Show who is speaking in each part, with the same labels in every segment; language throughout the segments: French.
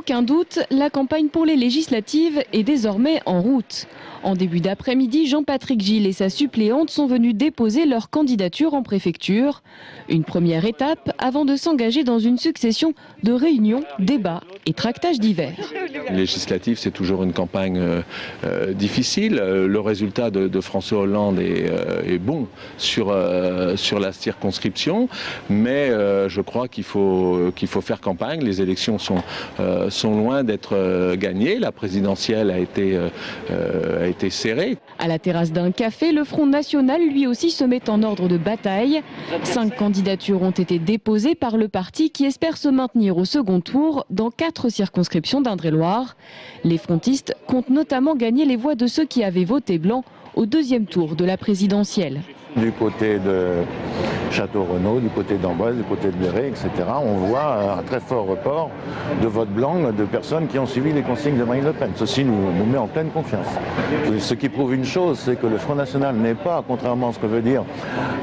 Speaker 1: aucun doute, la campagne pour les législatives est désormais en route. En début d'après-midi, Jean-Patrick Gilles et sa suppléante sont venus déposer leur candidature en préfecture. Une première étape avant de s'engager dans une succession de réunions, débats et tractages divers.
Speaker 2: Législative, c'est toujours une campagne difficile. Le résultat de François Hollande est bon sur la circonscription, mais je crois qu'il faut faire campagne. Les élections sont loin d'être gagnées. La présidentielle a été serrée.
Speaker 1: À la terrasse d'un café, le Front National lui aussi se met en ordre de bataille. 5 candidatures ont été déposées par le parti qui espère se maintenir au second tour dans 4 circonscriptions d'Indre-et-Loire. Les frontistes comptent notamment gagner les voix de ceux qui avaient voté blanc au deuxième tour de la présidentielle.
Speaker 3: Du côté de Château-Renaud, du côté d'Amboise, du côté de Béret, etc., on voit un très fort report de vote blanc de personnes qui ont suivi les consignes de Marine Le Pen. Ceci nous met en pleine confiance. Ce qui prouve une chose, c'est que le Front National n'est pas, contrairement à ce que veut dire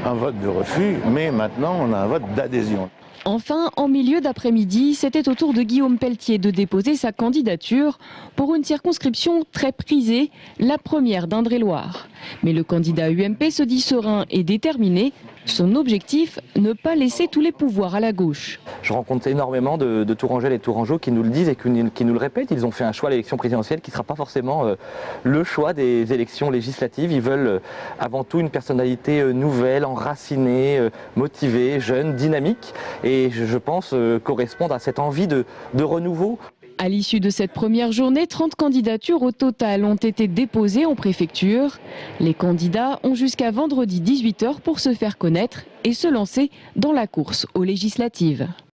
Speaker 3: un vote de refus, mais maintenant on a un vote d'adhésion.
Speaker 1: Enfin, en milieu d'après-midi, c'était au tour de Guillaume Pelletier de déposer sa candidature pour une circonscription très prisée, la première d'Indre-et-Loire. Mais le candidat UMP se dit serein et déterminé. Son objectif, ne pas laisser tous les pouvoirs à la gauche.
Speaker 4: Je rencontre énormément de Tourangelles et Tourangeaux qui nous le disent et qui nous le répètent. Ils ont fait un choix à l'élection présidentielle qui ne sera pas forcément le choix des élections législatives. Ils veulent avant tout une personnalité nouvelle, enracinée, motivée, jeune, dynamique. Et je pense correspondre à cette envie de renouveau.
Speaker 1: À l'issue de cette première journée, 30 candidatures au total ont été déposées en préfecture. Les candidats ont jusqu'à vendredi 18 h pour se faire connaître et se lancer dans la course aux législatives.